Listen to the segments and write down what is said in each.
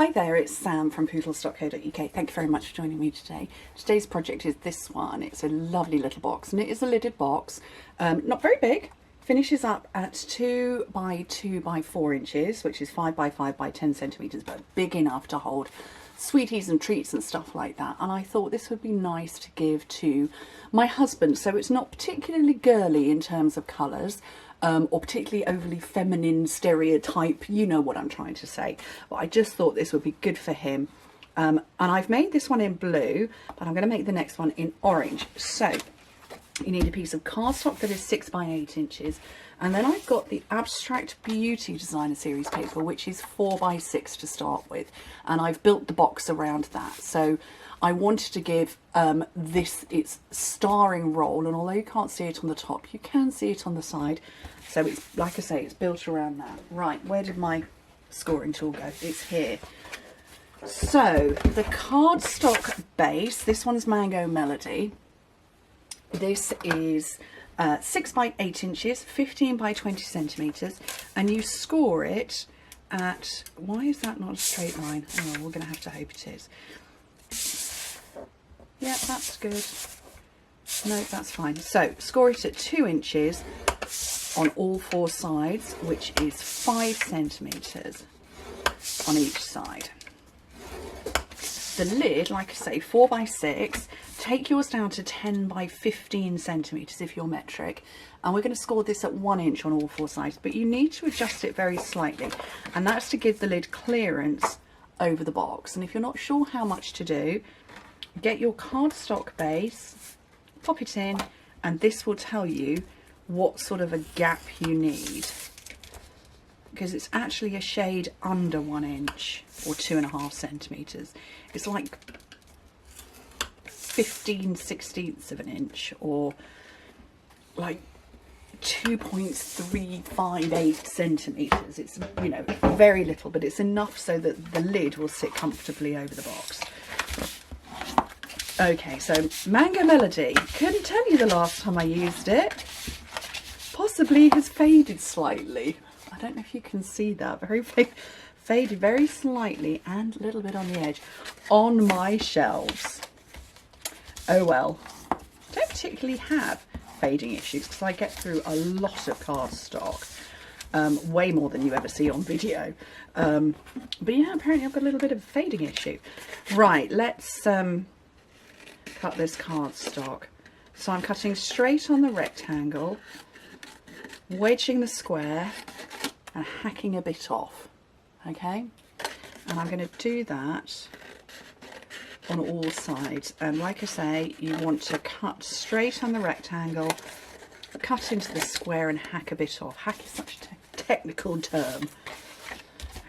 Hi there, it's Sam from Pootles.co.uk. Thank you very much for joining me today. Today's project is this one. It's a lovely little box, and it is a lidded box, not very big. Finishes up at 2 by 2 by 4 inches, which is 5 by 5 by 10 centimetres, but big enough to hold sweeties and treats and stuff like that. And I thought this would be nice to give to my husband, so it's not particularly girly in terms of colours, or particularly overly feminine stereotype, you know what I'm trying to say. But I just thought this would be good for him. And I've made this one in blue, but I'm going to make the next one in orange. So you need a piece of cardstock that is 6 by 8 inches. And then I've got the Abstract Beauty Designer Series paper, which is 4 by 6 to start with. And I've built the box around that. So I wanted to give this its starring role, and although you can't see it on the top, you can see it on the side. So it's, like I say, it's built around that. Right, where did my scoring tool go? It's here. So the cardstock base, this one's Mango Melody. This is 6 by 8 inches, 15 by 20 centimetres, and you score it at, why is that not a straight line? Oh, we're going to have to hope it is. Yeah, that's good. No, that's fine. So score it at 2 inches on all 4 sides, which is 5 centimetres on each side. The lid, like I say, 4 by 6. Take yours down to 10 by 15 centimetres if you're metric, and we're going to score this at 1 inch on all 4 sides, but you need to adjust it very slightly, and that's to give the lid clearance over the box. And if you're not sure how much to do, get your cardstock base, pop it in, and this will tell you what sort of a gap you need, because it's actually a shade under 1 inch or 2.5 centimetres. It's like 15/16 of an inch, or like 2.358 centimetres. It's, you know, very little, but it's enough so that the lid will sit comfortably over the box. Okay, so Mango Melody, couldn't tell you the last time I used it. Possibly has faded slightly. I don't know if you can see that. Very faded very slightly, and a little bit on the edge on my shelves. Oh well. I don't particularly have fading issues because I get through a lot of cardstock. Way more than you ever see on video. But yeah, apparently I've got a little bit of a fading issue. Right, let's cut this cardstock. So I'm cutting straight on the rectangle, wedging the square and hacking a bit off. Okay, and I'm going to do that on all sides. And like I say, you want to cut straight on the rectangle, cut into the square and hack a bit off. Hack is such a technical term.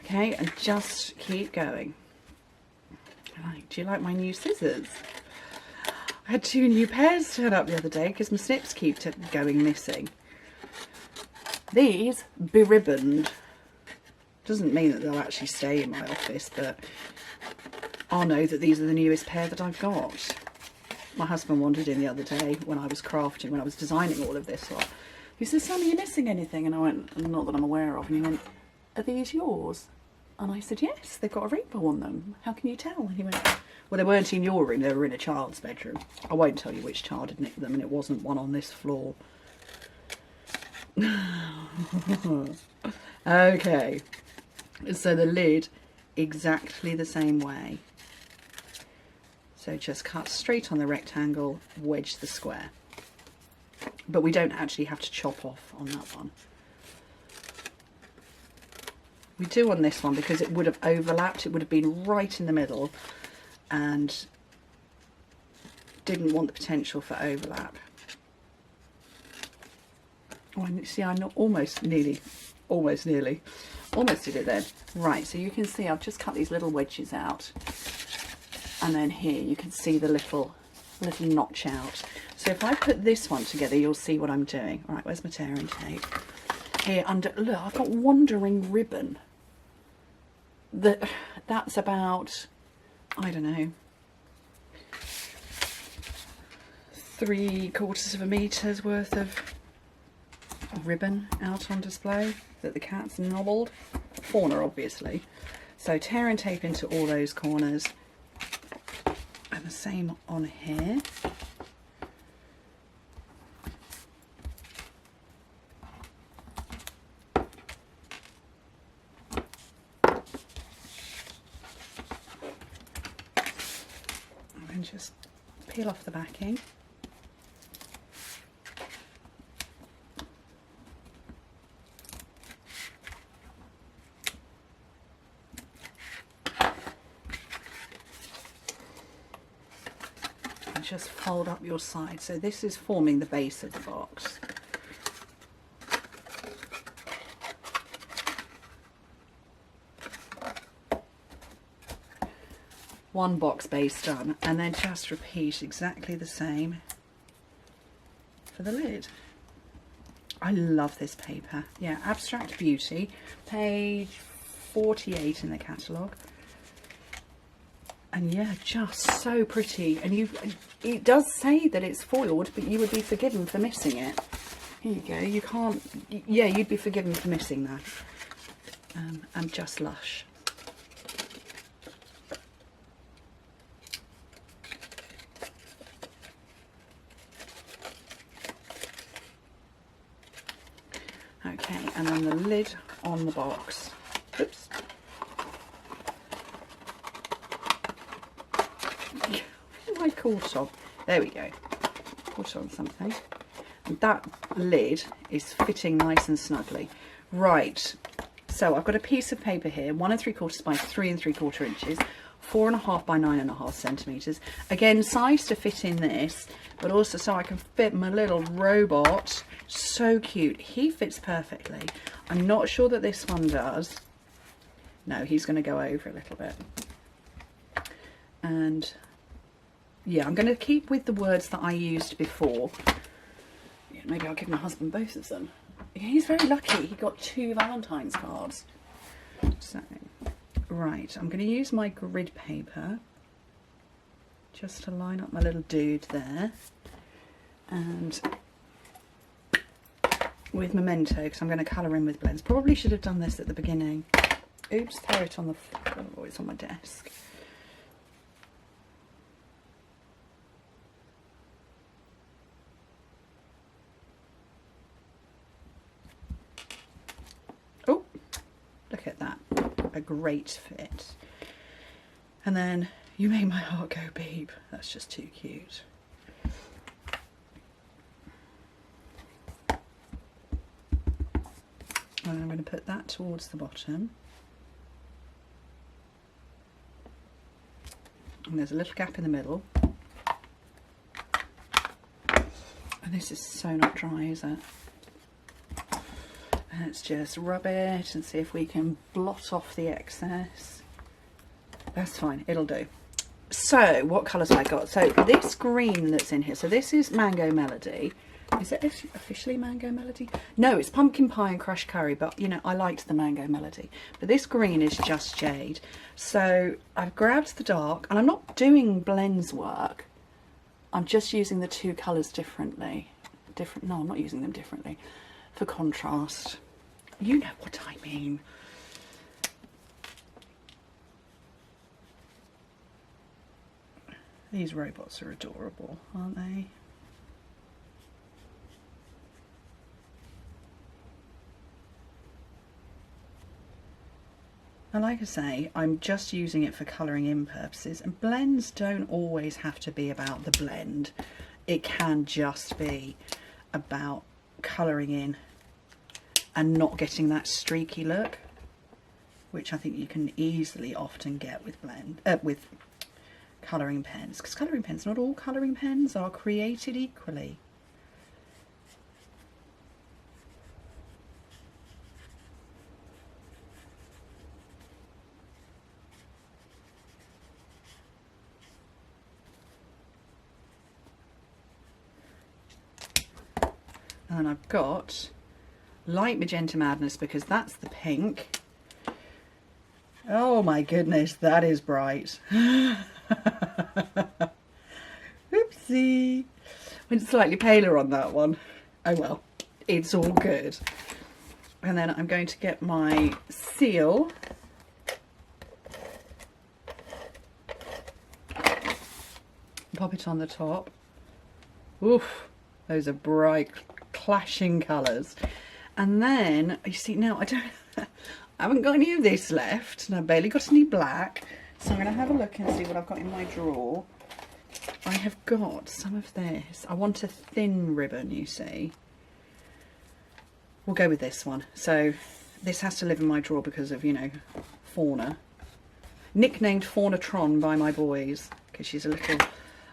Okay, and just keep going. Right, do you like my new scissors? I had 2 new pairs turn up the other day because my snips keep going missing. These be-ribboned. Doesn't mean that they'll actually stay in my office, but I'll know that these are the newest pair that I've got. My husband wandered in the other day when I was crafting, when I was designing all of this lot. He said, "Sam, are you missing anything?" And I went, "Not that I'm aware of." And he went, "Are these yours?" And I said, "Yes, they've got a rainbow on them. How can you tell?" And he went, "Well, they weren't in your room, they were in a child's bedroom." I won't tell you which child had nicked them, and it wasn't one on this floor. Okay, so the lid, exactly the same way. So just cut straight on the rectangle, wedge the square. But we don't actually have to chop off on that one. We do on this one because it would have overlapped, it would have been right in the middle, and didn't want the potential for overlap. Oh, see, I almost did it then. Right, so you can see I've just cut these little wedges out, and then here you can see the little notch out. So if I put this one together, you'll see what I'm doing. Right, where's my tearing tape? Here under, look, I've got wandering ribbon. That's about, I don't know, 3/4 of a meter's worth of ribbon out on display that the cat's nobbled. Fauna, obviously. So tear and tape into all those corners. And the same on here. And just peel off the backing. Just fold up your side. So this is forming the base of the box. One box base done, and then just repeat exactly the same for the lid. I love this paper. Yeah, Abstract Beauty, page 48 in the catalogue. And yeah, just so pretty. And it does say that it's foiled, but you would be forgiven for missing it. Here you go. You can't, yeah, you'd be forgiven for missing that. And just lush. Okay, and then the lid on the box. Oops. I caught on. There we go. Caught on something. And that lid is fitting nice and snugly. Right. So I've got a piece of paper here, 1 3/4 by 3 3/4 inches, 4.5 by 9.5 centimeters. Again, size to fit in this, but also so I can fit my little robot. So cute. He fits perfectly. I'm not sure that this one does. No, he's going to go over a little bit. And yeah, I'm going to keep with the words that I used before. Yeah, maybe I'll give my husband both of them. Yeah, he's very lucky. He got 2 Valentine's cards. So, right, I'm going to use my grid paper just to line up my little dude there. And with Memento, because I'm going to colour in with blends. Probably should have done this at the beginning. Oops, throw it on the floor. Oh, it's on my desk. Oh, look at that. A great fit. And then you make my heart go beep. That's just too cute. And I'm going to put that towards the bottom. And there's a little gap in the middle. And this is so not dry, is it? Let's just rub it and see if we can blot off the excess. That's fine, it'll do. So, what colours have I got? So, this green that's in here, so this is Mango Melody. Is it officially Mango Melody? No, it's Pumpkin Pie and Crushed Curry, but you know, I liked the Mango Melody. But this green is just Jade. So I've grabbed the dark, and I'm not doing blends work. I'm just using the 2 colours differently. No, I'm not using them differently. For contrast. You know what I mean. These robots are adorable, aren't they? And like I say, I'm just using it for colouring in purposes, and blends don't always have to be about the blend. It can just be about colouring in and not getting that streaky look, which I think you can easily often get with with colouring pens, because colouring pens, not all colouring pens are created equally. And I've got Light Magenta Madness, because that's the pink. Oh my goodness, that is bright. Oopsie. Went slightly paler on that one. Oh well, it's all good. And then I'm going to get my seal pop it on the top. Oof, those are bright, clashing colours. And then, you see, now I haven't got any of this left, and I've barely got any black. So I'm going to have a look and see what I've got in my drawer. I have got some of this. I want a thin ribbon, you see. We'll go with this one. So this has to live in my drawer because of, you know, Fauna. Nicknamed Faunatron by my boys, because she's a little,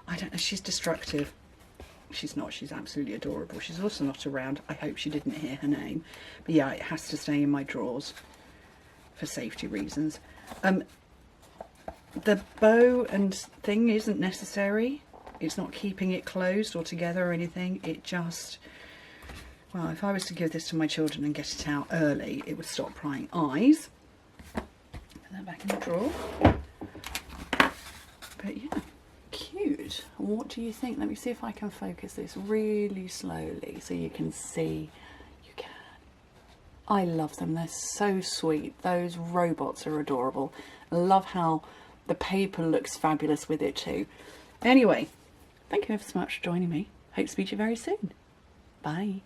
I don't know, she's destructive. She's not, she's absolutely adorable. She's also not around. I hope she didn't hear her name. But yeah, it has to stay in my drawers for safety reasons. The bow and thing isn't necessary. It's not keeping it closed or together or anything. It just, well, if I was to give this to my children and get it out early, it would stop prying eyes. Put that back in the drawer. But yeah, cute. What do you think? Let me see if I can focus this really slowly so you can see. You can. I love them. They're so sweet. Those robots are adorable. I love how the paper looks fabulous with it too. Anyway, thank you ever so much for joining me. Hope to speak to you very soon. Bye.